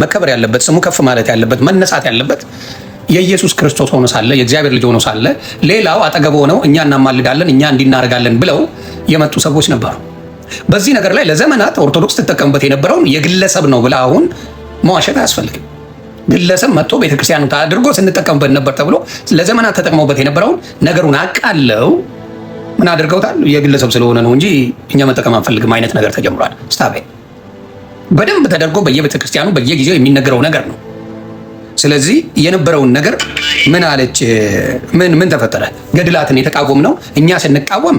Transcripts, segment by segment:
መከበር ያለበት ስሙ ከፍ ማለት ያለበት መነሳት ያለበት የኢየሱስ ክርስቶስ ሆኖ ሳለ የእግዚአብሔር ልጅ ሆኖ ሳለ ሌላው አጠገብ ሆነው እኛ እናማልዳለን እኛ እንዲናረጋለን ብለው የመጡ ሰዎች ነበሩ። በዚህ ነገር ላይ ለዘመናት ኦርቶዶክስ ትጠቀምበት የነበረውን የግለሰብ ነው ብላ አሁን መዋሸት አያስፈልግም። ግለሰብ መጥቶ ቤተክርስቲያኑ አድርጎ ስንጠቀምበት ነበር ተብሎ ለዘመናት ተጠቅመውበት የነበረውን ነገሩን አቃለው ምን አድርገውታል? የግለሰብ ስለሆነ ነው እንጂ እኛ መጠቀም አንፈልግም አይነት ነገር ተጀምሯል። ስታቤ በደንብ ተደርጎ በየቤተክርስቲያኑ በየጊዜው የሚነገረው ነገር ነው። ስለዚህ የነበረውን ነገር ምን አለች? ምን ተፈጠረ? ገድላትን የተቃወም ነው እኛ ስንቃወም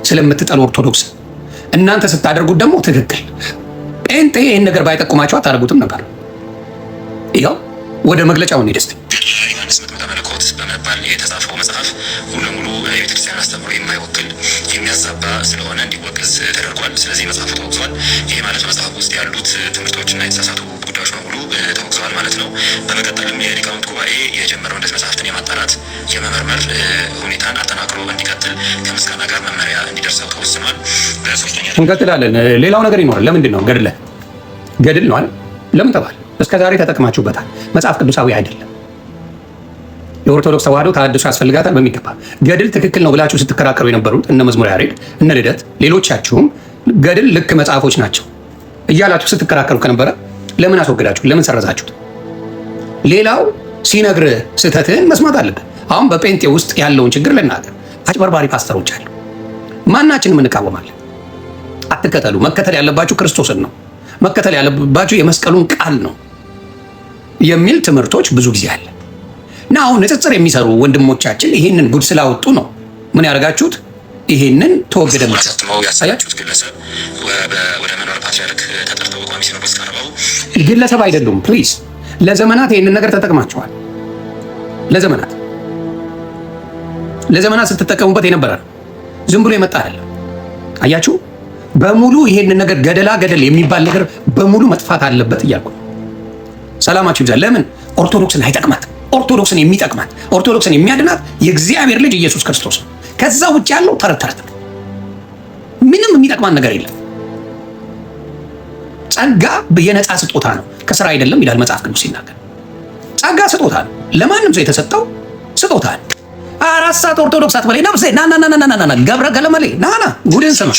ስለምትጠሉ ኦርቶዶክስ፣ እናንተ ስታደርጉት ደግሞ ትክክል። ጴንጤ ይህን ነገር ባይጠቁማቸው አታደርጉትም ነበር። ይኸው ወደ መግለጫው እንሂድ። ዮሐንስ መጥምቀ መለኮት በመባል የተጻፈው መጽሐፍ ሙሉ ለሙሉ የቤተክርስቲያን አስተምሮ የማይወክል የሚያዛባ ስለሆነ እንዲወገዝ ተደርጓል። ስለዚህ መጽሐፉ ተወግዟል። ይሄ ማለት መጽሐፍ ውስጥ ያሉት ትምህርቶችና የተሳሳቱ ጉዳዮች በሙሉ ተወግዘዋል ማለት ነው። በመቀጠልም የሊቃውንት ጉባኤ የጀመረው እንደዚህ መጽሐፍትን የማጣራት የመመርመር ሁኔታን አጠናክሮ እንዲቀጥል ከምስጋና ጋር መመሪያ እንዲደርሰው ተወስኗል። በሶስተኛ እንቀጥላለን። ሌላው ነገር ይኖራል። ለምንድን ነው ገድል ነው አይደል? ለምን ተባለ? እስከ ዛሬ ተጠቅማችሁበታል። መጽሐፍ ቅዱሳዊ አይደለም። የኦርቶዶክስ ተዋህዶ ተሐድሶ ያስፈልጋታል በሚገባ። ገድል ትክክል ነው ብላችሁ ስትከራከሩ የነበሩት እነ መዝሙረ ያሬድ፣ እነ ልደት፣ ሌሎቻችሁም ገድል ልክ መጽሐፎች ናቸው እያላችሁ ስትከራከሩ ከነበረ ለምን አስወግዳችሁ? ለምን ሰረዛችሁት? ሌላው ሲነግር ስህተትህን መስማት አለብን። አሁን በጴንጤ ውስጥ ያለውን ችግር ልናገር። አጭበርባሪ ፓስተሮች አሉ። ማናችንም እንቃወማለን። አትከተሉ። መከተል ያለባችሁ ክርስቶስን ነው። መከተል ያለባችሁ የመስቀሉን ቃል ነው የሚል ትምህርቶች ብዙ ጊዜ አለ እና አሁን ንጽጽር የሚሰሩ ወንድሞቻችን ይሄንን ጉድ ስላወጡ ነው ምን ያደርጋችሁት? ይሄንን ተወገደ ማስተማው ያሳያችሁት ግለሰብ ወደ መንበረ ፓትርያርክ ተጠርተው በቋሚ ሲኖዶስ ቀርበው ግለሰብ አይደሉም። ፕሊዝ ለዘመናት ይሄንን ነገር ተጠቅማችኋል። ለዘመናት ስትጠቀሙበት የነበረ ነው። ዝም ብሎ የመጣ አይደለም። አያችሁ፣ በሙሉ ይሄንን ነገር ገደል የሚባል ነገር በሙሉ መጥፋት አለበት እያልኩ ነው። ሰላማችሁ ይብዛ። ለምን? ኦርቶዶክስን አይጠቅማት። ኦርቶዶክስን የሚጠቅማት ኦርቶዶክስን የሚያድናት የእግዚአብሔር ልጅ ኢየሱስ ክርስቶስ ነው። ከዛ ውጭ ያለው ተረት ምንም የሚጠቅማን ነገር የለም። ጸጋ የነፃ ስጦታ ነው፣ ከስራ አይደለም ይላል መጽሐፍ ቅዱስ ሲናገር። ጸጋ ስጦታ ነው፣ ለማንም ሰው የተሰጠው ስጦታ ነው። 4 ሰዓት ኦርቶዶክስ አትበለኝ ነፍሴ ና ገብረ ገለመሌ ና ጉድን ስማ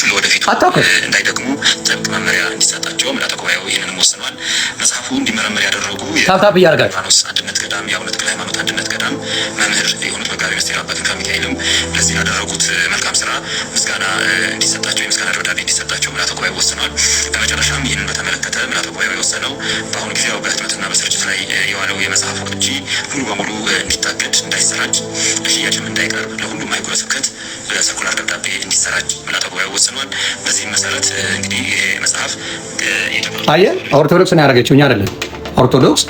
አታውቅም። እንዳይደግሙ ጥብቅ መመሪያ እንዲሰጣቸው ምልዓተ ጉባኤው ይህንንም ወስኗል። መጽሐፉ እንዲመረመር ያደረጉ ታብታብ እያደረጋችሁ አንድነት ገዳም የአቡነ ተክለ ሃይማኖት አንድነት ገዳም መምህር የሆኑት መጋቤ ምስጢር አባ ክንፈ ሚካኤልም ለዚህ ያደረጉት መልካም ስራ ምስጋና እንዲሰጣቸው የምስጋና ደብዳቤ እንዲሰጣቸው ምልዓተ ጉባኤው ወስኗል። በመጨረሻም ይህንን በተመለከተ ምልዓተ ጉባኤው የወሰነው በአሁኑ ጊዜ በህትመትና በስርጭት ላይ የዋለው የመጽሐፉ ቅጂ ሙሉ በሙሉ እንዲታገድ፣ እንዳይሰራጭ፣ ለሽያጭም እንዳይቀርብ ለሁሉም አህጉረ ስብከት በሰርኩላር ደብዳቤ እንዲሰራጭ ምልዓተ ጉባኤው ወስኗል። በዚህም መሰረት እንግዲህ መጽሐፍ አየህ፣ ኦርቶዶክስን ያደረገችው እኛ አይደለም። ኦርቶዶክስ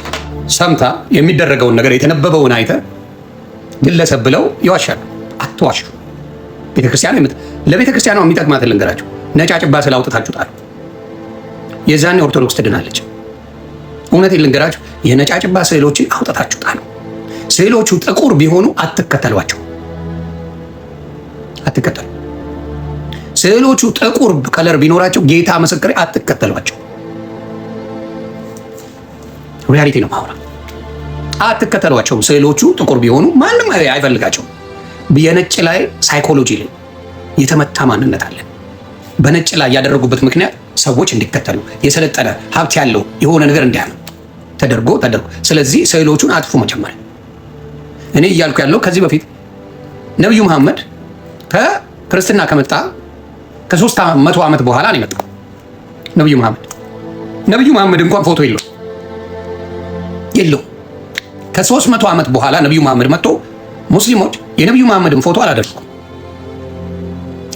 ሰምታ የሚደረገውን ነገር የተነበበውን አይተ ግለሰብ ብለው ይዋሻሉ። አትዋሹ። ቤተክርስቲያን ለቤተክርስቲያኗ የሚጠቅማትን ልንገራችሁ። ነጫጭባ ስለ አውጥታችሁ ጣሉ። የዛኔ ኦርቶዶክስ ትድናለች። እውነቴን ልንገራችሁ፣ የነጫጭባ ስዕሎችን አውጥታችሁ ጣሉ። ስዕሎቹ ጥቁር ቢሆኑ አትከተሏቸው። ስዕሎቹ ጥቁር ከለር ቢኖራቸው ጌታ ምስክሬ አትከተሏቸው። ሪያሊቲ ነው ማውራ። አትከተሏቸው። ስዕሎቹ ጥቁር ቢሆኑ ማንም አይፈልጋቸውም። የነጭ ላይ ሳይኮሎጂ ላይ የተመታ ማንነት አለ። በነጭ ላይ ያደረጉበት ምክንያት ሰዎች እንዲከተሉ የሰለጠነ ሀብት ያለው የሆነ ነገር እንዲያምኑ ተደርጎ ስለዚህ ስዕሎቹን አጥፉ። መጀመሪያ እኔ እያልኩ ያለው ከዚህ በፊት ነብዩ መሐመድ ከክርስትና ከመጣ ከ300 ዓመት በኋላ ነው የመጣው። ነብዩ መሐመድ እንኳን ፎቶ የለው። ከ300 ዓመት በኋላ ነብዩ መሐመድ መጥቶ ሙስሊሞች የነብዩ መሐመድን ፎቶ አላደረጉ፣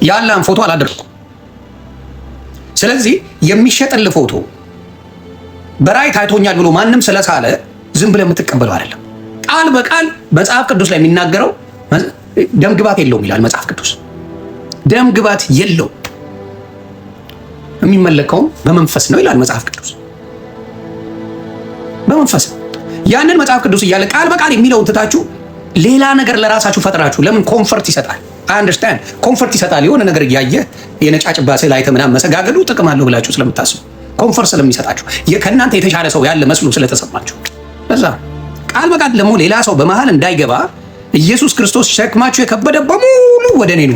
የአላህን ፎቶ አላደረጉ። ስለዚህ የሚሸጥል ፎቶ በራእይ ታይቶኛል ብሎ ማንም ስለሳለ ዝም ብለህ የምትቀበለው አይደለም። ቃል በቃል መጽሐፍ ቅዱስ ላይ የሚናገረው ደም ግባት የለውም ይላል መጽሐፍ ቅዱስ። ደም ግባት የለውም፣ የሚመለከውም በመንፈስ ነው ይላል መጽሐፍ ቅዱስ። በመንፈስ ያንን መጽሐፍ ቅዱስ እያለ ቃል በቃል የሚለውን ትታችሁ ሌላ ነገር ለራሳችሁ ፈጥራችሁ ለምን ኮምፈርት ይሰጣል? አንደርስታንድ ኮምፈርት ይሰጣል። የሆነ ነገር እያየ የነጫጭባ ስዕል አይተህ ምናምን መሰጋገዱ ጥቅም አለው ብላችሁ ስለምታስቡ ኮንፈርት ስለሚሰጣችሁ ከእናንተ የተሻለ ሰው ያለ መስሎ ስለተሰማችሁ በዛ ቃል በቃል ደግሞ ሌላ ሰው በመሃል እንዳይገባ ኢየሱስ ክርስቶስ ሸክማችሁ የከበደ በሙሉ ወደ እኔ ኑ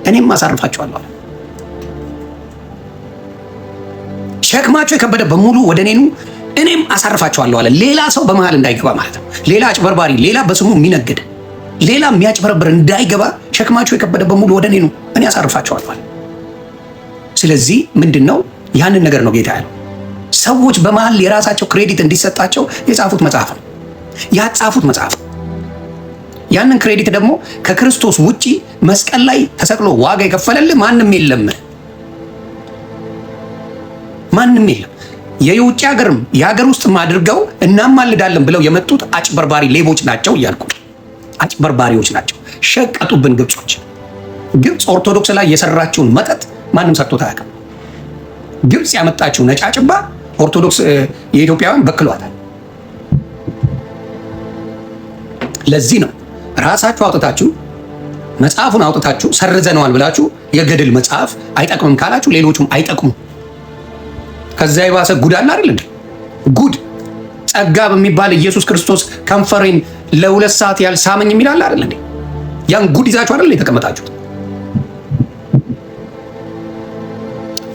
እኔም አሳርፋችኋለሁ። ሸክማችሁ የከበደ በሙሉ ወደ እኔ ኑ እኔም አሳርፋችኋለሁ አለ። ሌላ ሰው በመሃል እንዳይገባ ማለት ነው። ሌላ አጭበርባሪ፣ ሌላ በስሙ የሚነግድ፣ ሌላ የሚያጭበረብር እንዳይገባ ሸክማችሁ የከበደ በሙሉ ወደ እኔ ኑ እኔ አሳርፋችኋለሁ አለ። ስለዚህ ምንድነው ያንን ነገር ነው ጌታ ያለው። ሰዎች በመሃል የራሳቸው ክሬዲት እንዲሰጣቸው የጻፉት መጽሐፍ ነው፣ ያጻፉት መጽሐፍ። ያንን ክሬዲት ደግሞ ከክርስቶስ ውጪ መስቀል ላይ ተሰቅሎ ዋጋ የከፈለልህ ማንም የለም፣ ማንም የለም። የውጭ ሀገርም የሀገር ውስጥም አድርገው እናማልዳለን ብለው የመጡት አጭበርባሪ ሌቦች ናቸው እያልኩ፣ አጭበርባሪዎች ናቸው። ሸቀጡብን ግብጾች። ግብፅ ኦርቶዶክስ ላይ የሰራችውን መጠጥ ማንም ሰርቶት አያውቅም። ግብፅ ያመጣችው ነጫጭባ ኦርቶዶክስ የኢትዮጵያውያን በክሏታል። ለዚህ ነው ራሳችሁ አውጥታችሁ መጽሐፉን አውጥታችሁ ሰርዘነዋል ብላችሁ የገድል መጽሐፍ አይጠቅምም ካላችሁ ሌሎቹም አይጠቅሙም። ከዛ የባሰ ጉድ አለ አይደል እንዴ? ጉድ ጸጋ በሚባል ኢየሱስ ክርስቶስ ከንፈሬን ለ2 ሰዓት ያህል ሳመኝ የሚላል አይደል እንዴ? ያን ጉድ ይዛችሁ አይደል የተቀመጣችሁት?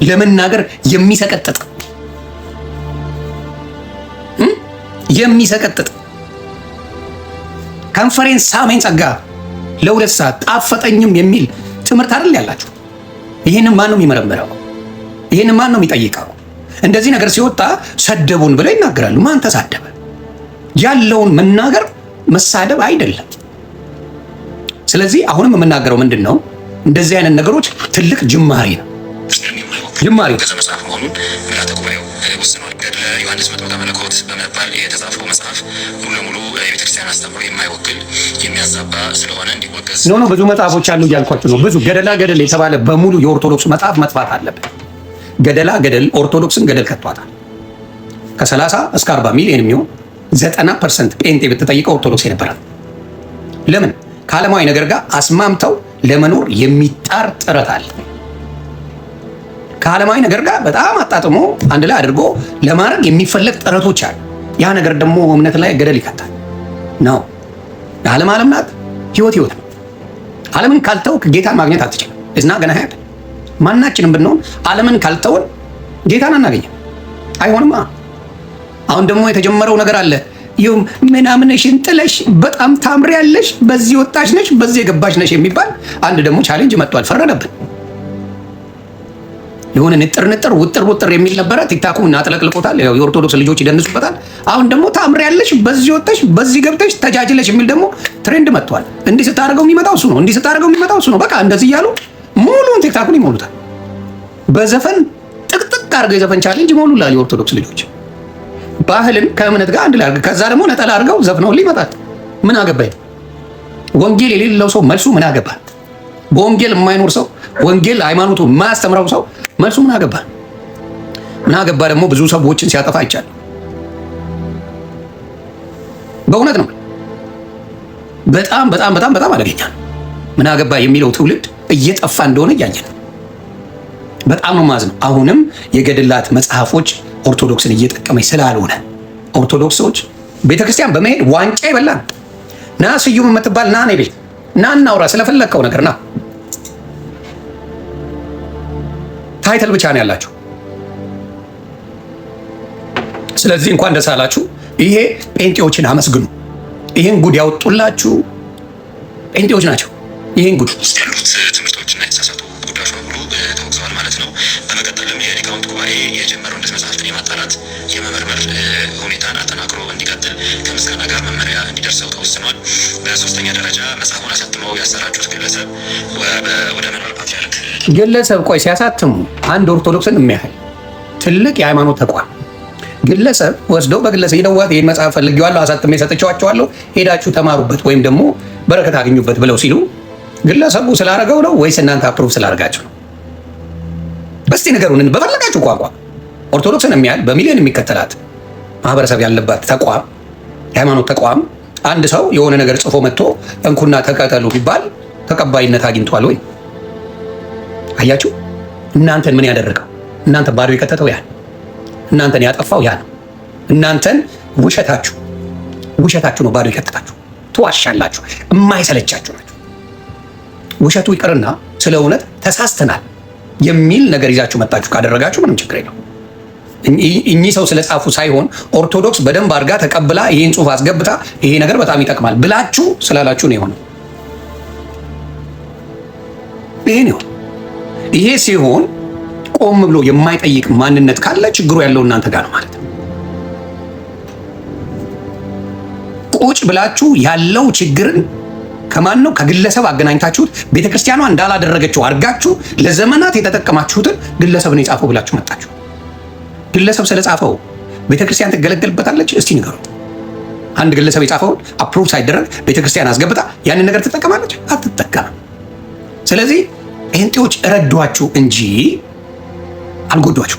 ለመናገር የሚሰቀጥጥ የሚሰቀጥጥ ከንፈሬን ሳመኝ ጸጋ ለ2 ሰዓት ጣፈጠኝም የሚል ትምህርት አይደል ያላችሁ? ይህንን ማን ነው የሚመረምረው? ይህንን ማን ነው የሚጠይቀው? እንደዚህ ነገር ሲወጣ ሰደቡን ብለው ይናገራሉ። ማን ተሳደበ? ያለውን መናገር መሳደብ አይደለም። ስለዚህ አሁንም የምናገረው ምንድን ነው? እንደዚህ አይነት ነገሮች ትልቅ ጅማሬ ነው። ጅማሬ መጽሐፍ መሆኑን ምልዓተ ጉባኤው ወስኗል። ገድለ ዮሐንስ መጥምቀ መለኮት በመባል የተጻፈው መጽሐፍ ሙሉ ለሙሉ የቤተክርስቲያን አስተምሮ የማይወክል የሚያዛባ ስለሆነ እንዲወገዝ ኖ ብዙ መጽሐፎች አሉ እያልኳቸው ነው። ብዙ ገደላ ገደል የተባለ በሙሉ የኦርቶዶክስ መጽሐፍ መጥፋት አለበት። ገደላ ገደል ኦርቶዶክስን ገደል ከቷታል። ከ30 እስከ 40 ሚሊዮን የሚሆን 90% ጴንጤ ብትጠይቀው ኦርቶዶክስ የነበረ። ለምን? ከዓለማዊ ነገር ጋር አስማምተው ለመኖር የሚጣር ጥረት አለ። ከዓለማዊ ነገር ጋር በጣም አጣጥሞ አንድ ላይ አድርጎ ለማድረግ የሚፈለግ ጥረቶች አሉ። ያ ነገር ደግሞ እምነት ላይ ገደል ይከታል ነው። ዓለም ዓለም ናት፣ ህይወት ህይወት ነው። ዓለምን ካልተው ጌታን ማግኘት አትችልም። እዝና ገና ያለ ማናችንም ብንሆን ዓለምን ካልተውን ጌታን አናገኝም። አይሆንማ። አሁን ደግሞ የተጀመረው ነገር አለ። ይሁን ምናምንሽን ጥለሽ በጣም ታምሪያለሽ፣ በዚህ ወጣሽ ነሽ፣ በዚህ የገባሽ ነሽ የሚባል አንድ ደግሞ ቻሌንጅ መጥቷል። ፈረደብን። የሆነ ንጥር ውጥር ውጥር የሚል ነበረ። ቲክታኩም እናጥለቅልቆታል። የኦርቶዶክስ ልጆች ይደንሱበታል። አሁን ደግሞ ታምሪያለሽ፣ በዚህ ወጣሽ፣ በዚህ ገብተሽ ተጃጅለሽ የሚል ደግሞ ትሬንድ መጥቷል። እንዲህ ስታደርገው የሚመጣው እሱ ነው፣ እንዲህ ስታደርገው የሚመጣው እሱ ነው። በቃ እንደዚህ እያሉ ሙሉን ቲክታኩን ይሞሉታል። በዘፈን ጥቅጥቅ አድርገው የዘፈን ቻሌንጅ ይሞሉላል የኦርቶዶክስ ልጆች። ባህልን ከእምነት ጋር አንድ ላይ አድርገው ከዛ ደግሞ ነጠላ አድርገው ዘፍነውልህ ይመጣል። ምን አገባኝ? ወንጌል የሌለው ሰው መልሱ ምን አገባ? በወንጌል የማይኖር ሰው፣ ወንጌል ሃይማኖቱ የማያስተምረው ሰው መልሱ ምን አገባ? ምን አገባ ደግሞ ብዙ ሰዎችን ሲያጠፋ አይቻልም። በእውነት ነው። በጣም በጣም በጣም በጣም አደገኛ ነው። ምን አገባ የሚለው ትውልድ እየጠፋ እንደሆነ እያየን ነው። በጣም ነው ማዝነው። አሁንም የገድላት መጽሐፎች ኦርቶዶክስን እየጠቀመች ስላልሆነ ኦርቶዶክሶች ቤተክርስቲያን በመሄድ ዋንጫ ይበላል። ና ስዩም የምትባል ና እኔ ቤት ና እናውራ ስለፈለግከው ነገር ና። ታይትል ብቻ ነው ያላችሁ። ስለዚህ እንኳን ደስ አላችሁ። ይሄ ጴንጤዎችን አመስግኑ። ይህን ጉድ ያወጡላችሁ ጴንጤዎች ናቸው። ይህን ጉድ ያሉት ትምህርቶችና የተሳሳቱ ጉዳዮች በሙሉ ተወግዘዋል ማለት ነው። በመቀጠልም የሊቃውንት ጉባኤ የጀመረው እንደዚህ መጽሐፍትን የማጣራት የመመርመር ሁኔታን አጠናክሮ እንዲቀጥል ከምስጋና ጋር መመሪያ እንዲደርሰው ተወስኗል። በሶስተኛ ደረጃ መጽሐፉን አሳትመው ያሰራጩት ግለሰብ ወደ መንበረ ፓትርያርክ ግለሰብ ቆይ ሲያሳትሙ አንድ ኦርቶዶክስን የሚያህል ትልቅ የሃይማኖት ተቋም ግለሰብ ወስደው በግለሰብ ይደዋት ይህን መጽሐፍ ፈልጌዋለሁ አሳትሜ ሰጥቼዋቸዋለሁ ሄዳችሁ ተማሩበት ወይም ደግሞ በረከት አግኙበት ብለው ሲሉ ግለሰቡ ስላደረገው ነው ወይስ እናንተ አፕሩቭ ስላደረጋችሁ ነው? እስቲ ንገሩን በፈለጋችሁ ቋንቋ። ኦርቶዶክስን የሚያህል በሚሊዮን የሚከተላት ማህበረሰብ ያለባት ተቋም የሃይማኖት ተቋም አንድ ሰው የሆነ ነገር ጽፎ መጥቶ እንኩና ተቀጠሉ ቢባል ተቀባይነት አግኝቷል ወይ? አያችሁ? እናንተን ምን ያደረገው? እናንተ ባዶ የከተተው ያ እናንተን ያጠፋው ያ ነው። እናንተን ውሸታችሁ ነው ባዶ ይከትታችሁ። ትዋሻላችሁ፣ የማይሰለቻችሁ ናችሁ። ውሸቱ ይቅርና ስለ እውነት ተሳስተናል የሚል ነገር ይዛችሁ መጣችሁ ካደረጋችሁ ምንም ችግር የለው። እኚህ ሰው ስለጻፉ ሳይሆን ኦርቶዶክስ በደንብ አድርጋ ተቀብላ ይህን ጽሑፍ አስገብታ ይሄ ነገር በጣም ይጠቅማል ብላችሁ ስላላችሁ ነው የሆነው። ይሄ ነው። ይሄ ሲሆን ቆም ብሎ የማይጠይቅ ማንነት ካለ ችግሩ ያለው እናንተ ጋር ነው ማለት ነው። ቁጭ ብላችሁ ያለው ችግርን ከማን ነው? ከግለሰብ አገናኝታችሁት ቤተክርስቲያኗ እንዳላደረገችው አድርጋችሁ ለዘመናት የተጠቀማችሁትን ግለሰብ ነው የጻፈው ብላችሁ መጣችሁ። ግለሰብ ስለጻፈው ቤተክርስቲያን ትገለገልበታለች? እስቲ ንገሩ። አንድ ግለሰብ የጻፈውን አፕሩቭ ሳይደረግ ቤተክርስቲያን አስገብታ ያንን ነገር ትጠቀማለች? አትጠቀምም። ስለዚህ ጴንጤዎች ረዷችሁ እንጂ አልጎዷችሁ።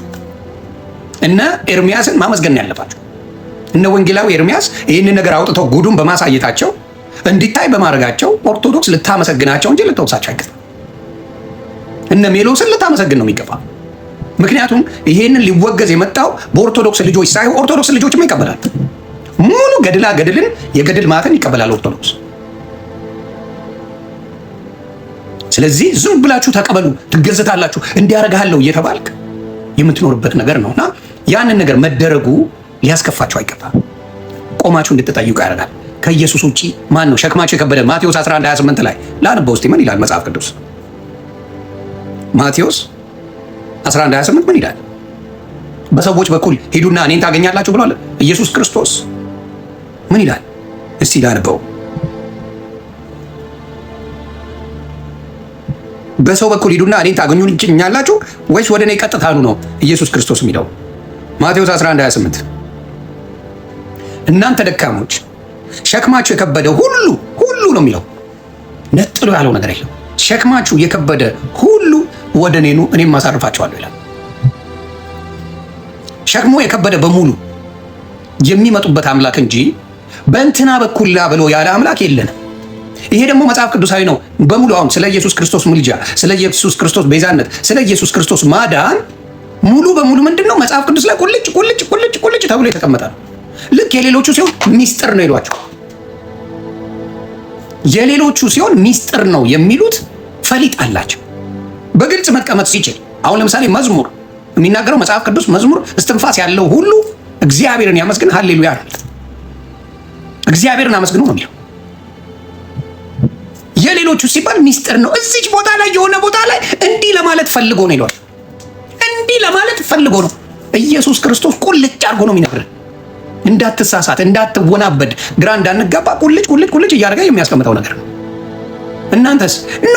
እነ ኤርሚያስን ማመስገን ያለባችሁ። እነ ወንጌላዊ ኤርሚያስ ይህንን ነገር አውጥተው ጉዱን በማሳየታቸው እንዲታይ በማድረጋቸው ኦርቶዶክስ ልታመሰግናቸው እንጂ ልትወቅሳቸው አይገባም። እነ ሜሎስን ልታመሰግን ነው የሚገባ። ምክንያቱም ይሄንን ሊወገዝ የመጣው በኦርቶዶክስ ልጆች ሳይሆን ኦርቶዶክስ ልጆችም ይቀበላል። ሙሉ ገድልን የገድል ማተን ይቀበላል ኦርቶዶክስ። ስለዚህ ዝም ብላችሁ ተቀበሉ፣ ትገዘታላችሁ፣ እንዲያረጋለሁ እየተባልክ የምትኖርበት ነገር ነውና ያንን ነገር መደረጉ ሊያስከፋችሁ አይገባም። ቆማችሁ እንድትጠይቁ ያደርጋል። ከኢየሱስ ውጪ ማን ነው ሸክማችሁ የከበደ? ማቴዎስ 11:28 ላይ ላነበው እስቲ ምን ይላል መጽሐፍ ቅዱስ? ማቴዎስ 11:28 ምን ይላል? በሰዎች በኩል ሂዱና እኔን ታገኛላችሁ ብሏል ኢየሱስ ክርስቶስ። ምን ይላል እስቲ ላነበው። በሰው በኩል ሂዱና እኔን ታገኙኛላችሁ ወይስ ወደ እኔ ቀጥታ ኑ ነው ኢየሱስ ክርስቶስ የሚለው? ማቴዎስ 11:28 እናንተ ደካሞች ሸክማችሁ የከበደ ሁሉ ነው የሚለው። ነጥሎ ያለው ነገር የለም። ሸክማችሁ የከበደ ሁሉ ወደ እኔ ኑ እኔም አሳርፋችኋለሁ ይላል። ሸክሙ የከበደ በሙሉ የሚመጡበት አምላክ እንጂ በእንትና በኩል ላ ብሎ ያለ አምላክ የለንም። ይሄ ደግሞ መጽሐፍ ቅዱሳዊ ነው በሙሉ። አሁን ስለ ኢየሱስ ክርስቶስ ምልጃ፣ ስለ ኢየሱስ ክርስቶስ ቤዛነት፣ ስለ ኢየሱስ ክርስቶስ ማዳን ሙሉ በሙሉ ምንድነው መጽሐፍ ቅዱስ ላይ ቁልጭ ተብሎ የተቀመጠ ነው። ልክ የሌሎቹ ሲሆን ሚስጥር ነው ይሏቸው። የሌሎቹ ሲሆን ሚስጥር ነው የሚሉት ፈሊጥ አላቸው። በግልጽ መቀመጥ ሲችል አሁን ለምሳሌ መዝሙር የሚናገረው መጽሐፍ ቅዱስ መዝሙር እስትንፋስ ያለው ሁሉ እግዚአብሔርን ያመስግን ሃሌሉያ ነው። እግዚአብሔርን አመስግኑ ነው የሚለው። የሌሎቹ ሲባል ሚስጥር ነው። እዚች ቦታ ላይ የሆነ ቦታ ላይ እንዲህ ለማለት ፈልጎ ነው ይሏል። እንዲህ ለማለት ፈልጎ ነው። ኢየሱስ ክርስቶስ ቁልጭ አድርጎ ነው የሚነግረን። እንዳትሳሳት፣ እንዳትወናበድ፣ ግራ እንዳንጋባ ቁልጭ እያደረገ የሚያስቀምጠው ነገር ነው። እናንተስ ኖ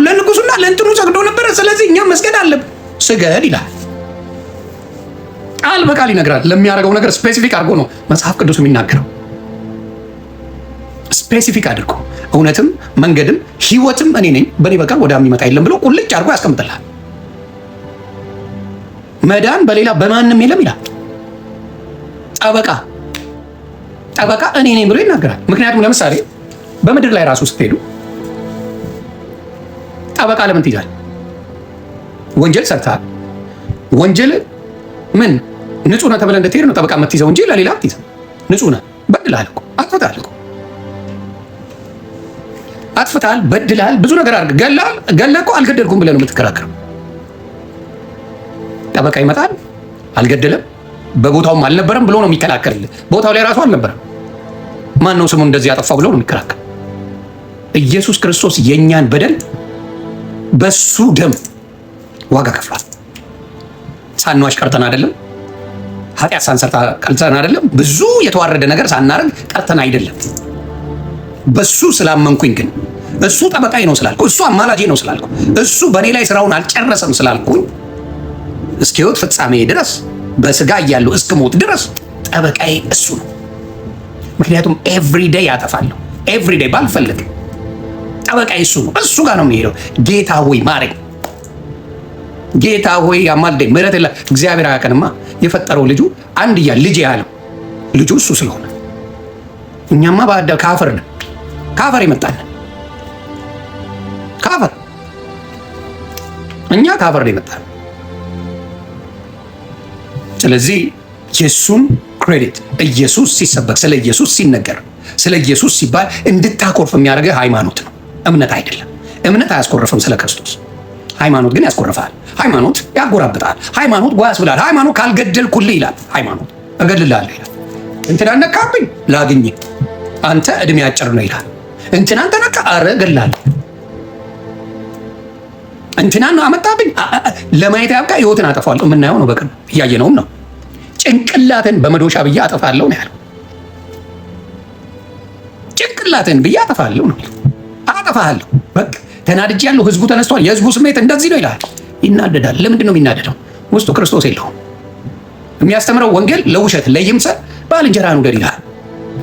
ለንጉሱና ለእንትኑ ሰግዶ ነበረ፣ ስለዚህ እኛም መስገድ አለብን። ስገድ ይላል። ቃል በቃል ይነግራል። ለሚያደርገው ነገር ስፔሲፊክ አድርጎ ነው መጽሐፍ ቅዱስ የሚናገረው። ስፔሲፊክ አድርጎ እውነትም መንገድም ህይወትም እኔ ነኝ፣ በእኔ በቀር ወደ የሚመጣ የለም ብሎ ቁልጭ አድርጎ ያስቀምጥልሃል። መዳን በሌላ በማንም የለም ይላል። ጠበቃ እኔ ነኝ ብሎ ይናገራል። ምክንያቱም ለምሳሌ በምድር ላይ ራሱ ስትሄዱ ጠበቃ ለምን ትይዛል? ወንጀል ሰርተሃል። ወንጀል ምን ንጹህ ነህ ተብለህ እንድትሄድ ነው ጠበቃ የምትይዘው እንጂ ለሌላ አትይዝም። ንጹህ ነህ፣ በድለሃል እኮ አጥፍተሃል እኮ አጥፍተሃል፣ በድለሃል፣ ብዙ ነገር አድርገህ ገለህ እኮ አልገደልኩም ብለህ ነው የምትከራከረው። ጠበቃ ይመጣል፣ አልገደለም፣ በቦታውም አልነበረም ብሎ ነው የሚከላከልልህ። ቦታው ላይ ራሱ አልነበረም። ማን ነው ስሙ እንደዚህ ያጠፋው ብሎ ነው የሚከራከር። ኢየሱስ ክርስቶስ የእኛን በደል በሱ ደም ዋጋ ከፍሏል። ሳንዋሽ ቀርተን አይደለም፣ ኃጢአት ሳንሰርታ ቀርተን አይደለም፣ ብዙ የተዋረደ ነገር ሳናረግ ቀርተን አይደለም። በሱ ስላመንኩኝ ግን እሱ ጠበቃዬ ነው ስላልኩ፣ እሱ አማላጄ ነው ስላልኩ፣ እሱ በእኔ ላይ ስራውን አልጨረሰም ስላልኩኝ እስከ ሕይወት ፍጻሜ ድረስ በስጋ እያለሁ እስከ ሞት ድረስ ጠበቃዬ እሱ ነው። ምክንያቱም ኤቭሪዴይ ያጠፋለሁ፣ ኤቭሪዴይ ባልፈልግ ጠበቃዬ እሱ ነው። እሱ ጋር ነው የሚሄደው። ጌታ ሆይ ማረኝ፣ ጌታ ሆይ አማልደኝ፣ ምህረት የለ። እግዚአብሔር አያውቅንማ። የፈጠረው ልጁ አንድያ ልጅ ያለው ልጁ እሱ ስለሆነ እኛማ ባዳ ካፈር ነን። ካፈር ይመጣልን፣ ካፈር እኛ ካፈር ነው ይመጣል። ስለዚህ የእሱን ክሬዲት ኢየሱስ ሲሰበክ፣ ስለ ኢየሱስ ሲነገር፣ ስለ ኢየሱስ ሲባል እንድታኮርፍ የሚያደርገህ ሃይማኖት ነው፣ እምነት አይደለም። እምነት አያስኮርፍም ስለ ክርስቶስ። ሃይማኖት ግን ያስኮርፋል። ሃይማኖት ያጎራብጣል። ሃይማኖት ጓያስ ብላል። ሃይማኖት ካልገደልኩልህ ይላል። ሃይማኖት እገድልሃለሁ ይላል። እንትና ነካብኝ ላግኝ፣ አንተ እድሜ አጭር ነው ይላል። እንትናን ተነካ፣ አረ እገድልሃለሁ። እንትናን ነው አመጣብኝ፣ ለማየት ያብቃ፣ ህይወትን አጠፋለሁ። የምናየው ነው፣ በቅርብ እያየነውም ነው። ጭንቅላትን በመዶሻ ብዬ አጠፋለሁ ነው ያለው። ጭንቅላትን ብዬ አጠፋለሁ ነው፣ አጠፋለሁ። በቃ ተናድጄ ያለው ህዝቡ ተነስቷል። የህዝቡ ስሜት እንደዚህ ነው ይላል። ይናደዳል። ለምንድን ነው የሚናደደው? ውስጡ ክርስቶስ የለውም። የሚያስተምረው ወንጌል ለውሸት ለይምሰል ባልንጀራህን ውደድ ይላል።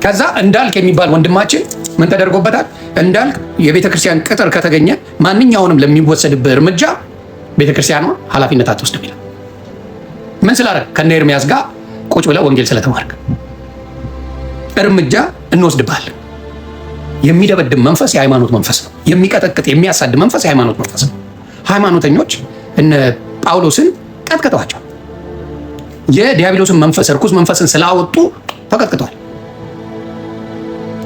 ከዛ እንዳልክ የሚባል ወንድማችን ምን ተደርጎበታል? እንዳልክ የቤተ ክርስቲያን ቅጥር ከተገኘ ማንኛውንም ለሚወሰድብህ እርምጃ ቤተ ክርስቲያኗ ኃላፊነት አትወስድም ይላል። ምን ስላደረግ? ከነ ኤርምያስ ጋር ቁጭ ብለህ ወንጌል ስለተማርክ እርምጃ እንወስድብሃለን። የሚደበድብ መንፈስ የሃይማኖት መንፈስ ነው። የሚቀጠቅጥ የሚያሳድ መንፈስ የሃይማኖት መንፈስ ነው። ሃይማኖተኞች እነ ጳውሎስን ቀጥቅጠዋቸው የዲያብሎስን መንፈስ እርኩስ መንፈስን ስላወጡ ተቀጥቅጠዋል።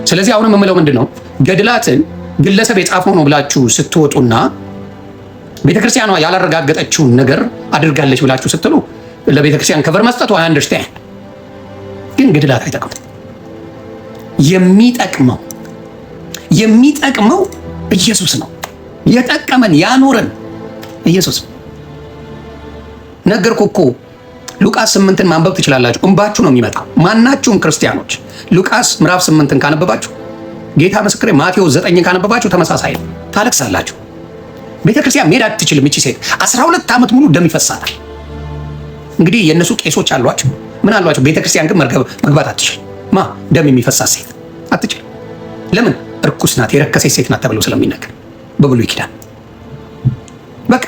ስለዚህ አሁንም የምለው ምንድን ነው? ገድላትን ግለሰብ የጻፈው ነው ብላችሁ ስትወጡና ቤተክርስቲያኗ ያላረጋገጠችውን ነገር አድርጋለች ብላችሁ ስትሉ ለቤተክርስቲያን ከቨር መስጠቱ አይ አንደርስታንድ። ግን ገድላት አይጠቅሙም። የሚጠቅመው ኢየሱስ ነው። የጠቀመን ያኖረን ኢየሱስ ነው። ነገርኩ እኮ ሉቃስ 8ን ማንበብ ትችላላችሁ። እንባችሁ ነው የሚመጣው። ማናችሁም ክርስቲያኖች ሉቃስ ምዕራፍ 8ን ካነበባችሁ፣ ጌታ ምስክሬ ማቴዎስ 9ን ካነበባችሁ ተመሳሳይ ነው። ታለቅሳላችሁ። ቤተክርስቲያን መሄድ አትችልም። እቺ ሴት 12 ዓመት ሙሉ ደም ይፈሳታል። እንግዲህ የእነሱ ቄሶች አሏቸው፣ ምን አሏቸው? ቤተክርስቲያን ግን መግባት አትችል። ደም የሚፈሳት ሴት አትችል። ለምን? እርኩስ ናት፣ የረከሰች ሴት ናት ተብሎ ስለሚነገር በብሉይ ኪዳን። በቃ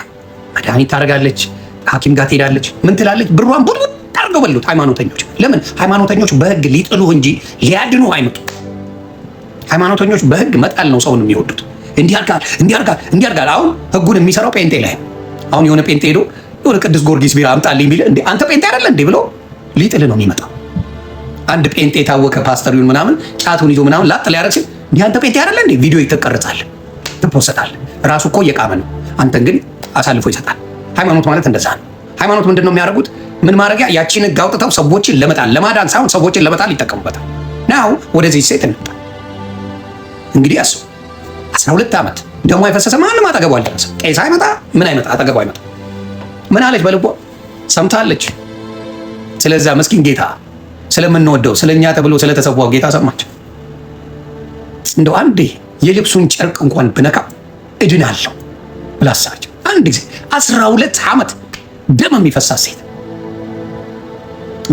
መድኃኒት ታደርጋለች፣ ሐኪም ጋር ትሄዳለች፣ ምን ትላለች? ብሯን ቡድ አድርገው በሉት ሃይማኖተኞች። ለምን? ሃይማኖተኞች በህግ ሊጥሉ እንጂ ሊያድኑ አይመጡ። ሃይማኖተኞች በህግ መጣል ነው ሰውን የሚወዱት። እንዲያርጋል። አሁን ህጉን የሚሰራው ጴንጤ ላይ ነው። አሁን የሆነ ጴንጤ ሄዶ የሆነ ቅዱስ ጊዮርጊስ ቢራ አምጣልኝ ቢል እንዴ አንተ ጴንጤ አይደለ እንዴ ብሎ ሊጥል ነው የሚመጣው። አንድ ጴንጤ የታወቀ ፓስተሩን ምናምን ጫቱን ይዞ ምናምን ላጥ ሊያረግ ሲል እንዴ አንተ ጴንጤ አይደለ እንዴ ቪዲዮ ይተቀርጻል፣ ትፖሰታል። ራሱ እኮ እየቃመ ነው፣ አንተን ግን አሳልፎ ይሰጣል። ሃይማኖት ማለት እንደዛ ነው። ሃይማኖት ምንድን ነው የሚያደርጉት? ምን ማድረጊያ? ያቺን ህግ አውጥተው ሰዎችን ለመጣል ለማዳን ሳይሆን ሰዎችን ለመጣል ይጠቀሙበታል። ናው ወደዚህ ሴት እንጣ እንግዲህ ያሱ 12 ዓመት ደሞ የፈሰሰ ማንም አጠገቧ አልደረሰም። ቄስ አይመጣ ምን አይመጣ አጠገቧ አይመጣ። ምን አለች? በልቧ ሰምታለች። ስለዛ መስኪን ጌታ ስለምንወደው ስለኛ ተብሎ ስለተሰዋው ጌታ ሰማች። እንደው አንዴ የልብሱን ጨርቅ እንኳን ብነካ እድናለሁ ብላ አሰበች። አንድ ጊዜ 12 ዓመት ደም የሚፈሳት ሴት፣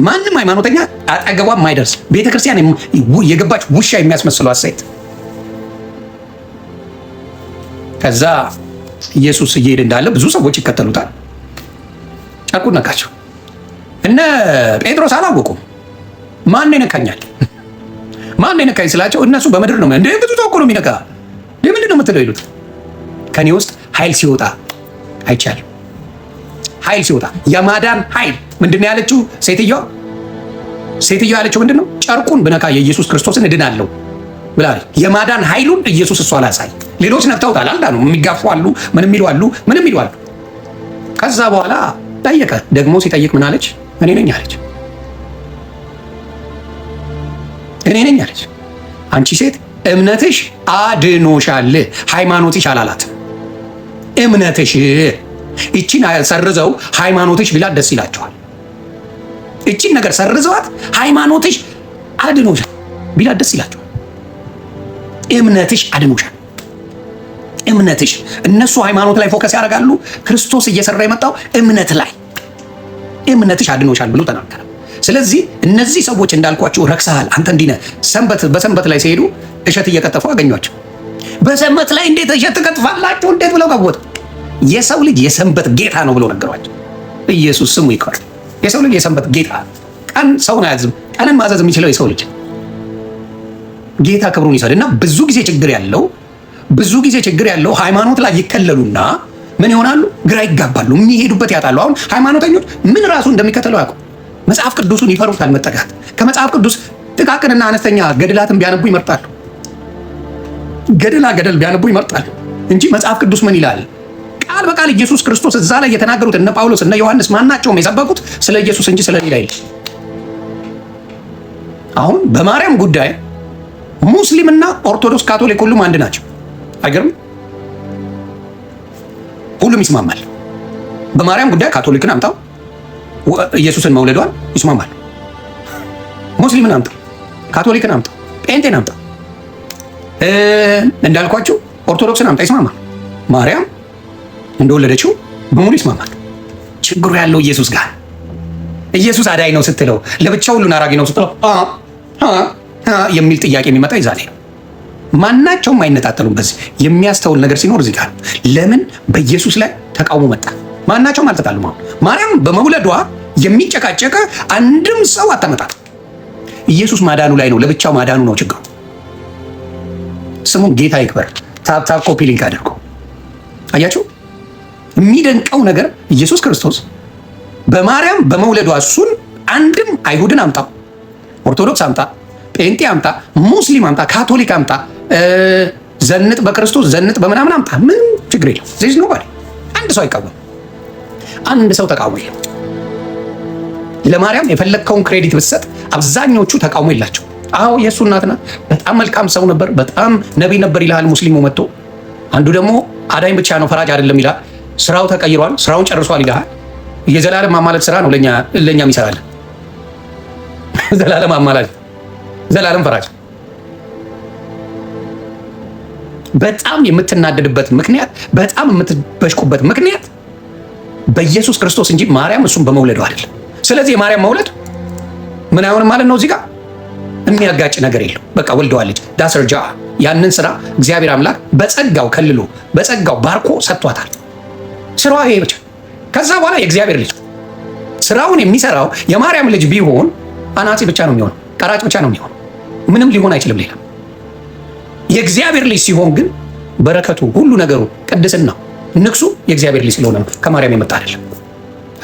ማንም ሃይማኖተኛ አጠገቧ የማይደርስ ቤተክርስቲያን የገባች ውሻ የሚያስመስሏት ሴት። ከዛ ኢየሱስ እየሄደ እንዳለ ብዙ ሰዎች ይከተሉታል። ጨርቁን ነካቸው። እነ ጴጥሮስ አላወቁም። ማን ይነካኛል? ማን ይነካኝ ስላቸው እነሱ በምድር ነው እንደ ብዙ ሰው እኮ ነው የሚነካ። ለምንድን ነው የምትለው ይሉት። ከኔ ውስጥ ኃይል ሲወጣ አይቻልም። ኃይል ሲወጣ የማዳን ኃይል ምንድን ነው ያለችው ሴትዮዋ? ሴትዮዋ ያለችው ምንድን ነው? ጨርቁን ብነካ የኢየሱስ ክርስቶስን እድናለሁ ብላ የማዳን ኃይሉን ኢየሱስ እሷ ላይ ያሳይ። ሌሎች ነክተውታል፣ አልዳኑም። የሚጋፉ አሉ፣ ምንም ይሉ አሉ፣ ምንም ይሉ አሉ። ከዛ በኋላ ጠየቀ። ደግሞ ሲጠይቅ ምን አለች? እኔ ነኝ አለች። እኔ ነኝ አለች። አንቺ ሴት እምነትሽ አድኖሻል፣ ሃይማኖትሽ አላላት። እምነትሽ እቺን ሰርዘው ሃይማኖትሽ ቢላት ደስ ይላቸዋል። እቺን ነገር ሰርዘዋት ሃይማኖትሽ አድኖሻል ቢላት ደስ ይላቸዋል። እምነትሽ አድኖሻል። እምነትሽ እነሱ ሃይማኖት ላይ ፎከስ ያደርጋሉ። ክርስቶስ እየሰራ የመጣው እምነት ላይ እምነትሽ አድኖሻል ብሎ ተናገረ። ስለዚህ እነዚህ ሰዎች እንዳልኳቸው ረክሰሃል፣ አንተ እንዲህ ነህ። በሰንበት ላይ ሲሄዱ እሸት እየቀጠፉ አገኟቸው። በሰንበት ላይ እንዴት እሸት ትቀጥፋላችሁ? እንዴት ብለው ቀወጡ። የሰው ልጅ የሰንበት ጌታ ነው ብሎ ነገሯቸው። ኢየሱስ ስሙ ይክበር። የሰው ልጅ የሰንበት ጌታ፣ ቀን ሰውን አያዝም። ቀንን ማዘዝ የሚችለው የሰው ልጅ ጌታ ክብሩን ይሰድ እና ብዙ ጊዜ ችግር ያለው ሃይማኖት ላይ ይከለሉና ምን ይሆናሉ? ግራ ይጋባሉ፣ የሚሄዱበት ያጣሉ። አሁን ሃይማኖተኞች ምን ራሱ እንደሚከተሉ ያውቁ። መጽሐፍ ቅዱሱን ይፈሩታል መጠጋት። ከመጽሐፍ ቅዱስ ጥቃቅንና አነስተኛ ገድላትን ቢያነቡ ይመርጣሉ። ገድል ቢያነቡ ይመርጣሉ እንጂ መጽሐፍ ቅዱስ ምን ይላል? ቃል በቃል ኢየሱስ ክርስቶስ እዛ ላይ የተናገሩት እነ ጳውሎስ እነ ዮሐንስ ማናቸውም የሰበኩት ስለ ኢየሱስ እንጂ ስለ ሌላ አይደለም። አሁን በማርያም ጉዳይ ሙስሊምና ኦርቶዶክስ፣ ካቶሊክ ሁሉም አንድ ናቸው። አይገርም? ሁሉም ይስማማል። በማርያም ጉዳይ ካቶሊክን አምጣው ኢየሱስን መውለዷን ይስማማል። ሙስሊምን አምጣው፣ ካቶሊክን አምጣው፣ ጴንጤን አምጣው፣ እንዳልኳችሁ ኦርቶዶክስን አምጣ ይስማማል። ማርያም እንደወለደችው በሙሉ ይስማማል። ችግሩ ያለው ኢየሱስ ጋር። ኢየሱስ አዳኝ ነው ስትለው፣ ለብቻው ሁሉን አራጊ ነው ስትለው የሚል ጥያቄ የሚመጣ ይዛኔ ነው። ማናቸውም አይነጣጠሉም። በዚህ የሚያስተውል ነገር ሲኖር እዚህ ጋር ለምን በኢየሱስ ላይ ተቃውሞ መጣ? ማናቸውም አልተጣሉም። አሁን ማርያም በመውለዷ የሚጨቃጨቀ አንድም ሰው አታመጣም። ኢየሱስ ማዳኑ ላይ ነው፣ ለብቻው ማዳኑ ነው ችግሩ። ስሙን ጌታ ይክበር። ታፕ ኮፒ ሊንክ አድርጎ አያችሁ። የሚደንቀው ነገር ኢየሱስ ክርስቶስ በማርያም በመውለዷ እሱን አንድም አይሁድን አምጣ፣ ኦርቶዶክስ አምጣ፣ ጴንጤ አምጣ፣ ሙስሊም አምጣ፣ ካቶሊክ አምጣ፣ ዘንጥ በክርስቶስ ዘንጥ በምናምን አምጣ፣ ምንም ችግር የለም። ዜዝ ነው ባሪ አንድ ሰው አይቃወም። አንድ ሰው ተቃውሞ የለም። ለማርያም የፈለግከውን ክሬዲት ብትሰጥ አብዛኞቹ ተቃውሞ የላቸው። አዎ የእሱ እናት ናት፣ በጣም መልካም ሰው ነበር፣ በጣም ነቢይ ነበር ይልሃል ሙስሊሙ መጥቶ። አንዱ ደግሞ አዳኝ ብቻ ነው ፈራጅ አይደለም ይልሃል። ስራው ተቀይሯል፣ ስራውን ጨርሷል ይልሃል። የዘላለም ማማለድ ስራ ነው ለእኛም ይሰራለን። ዘላለም ማማለድ፣ ዘላለም ፈራጅ። በጣም የምትናደድበት ምክንያት፣ በጣም የምትበሽቁበት ምክንያት በኢየሱስ ክርስቶስ እንጂ ማርያም እሱን በመውለዱ አይደለም። ስለዚህ የማርያም መውለድ ምን አይሆንም ማለት ነው። እዚህ ጋር የሚያጋጭ ነገር የለው። በቃ ወልደዋለች። ዳሰርጃ ያንን ስራ እግዚአብሔር አምላክ በጸጋው ከልሎ በጸጋው ባርኮ ሰጥቷታል። ስራዋ ይሄ ብቻ። ከዛ በኋላ የእግዚአብሔር ልጅ ስራውን የሚሰራው የማርያም ልጅ ቢሆን አናጺ ብቻ ነው የሚሆነው፣ ቀራጭ ብቻ ነው የሚሆነው። ምንም ሊሆን አይችልም ሌላ። የእግዚአብሔር ልጅ ሲሆን ግን በረከቱ ሁሉ ነገሩ ቅድስናው ንግሱ የእግዚአብሔር ልጅ ስለሆነ ነው፣ ከማርያም የመጣ አይደለም።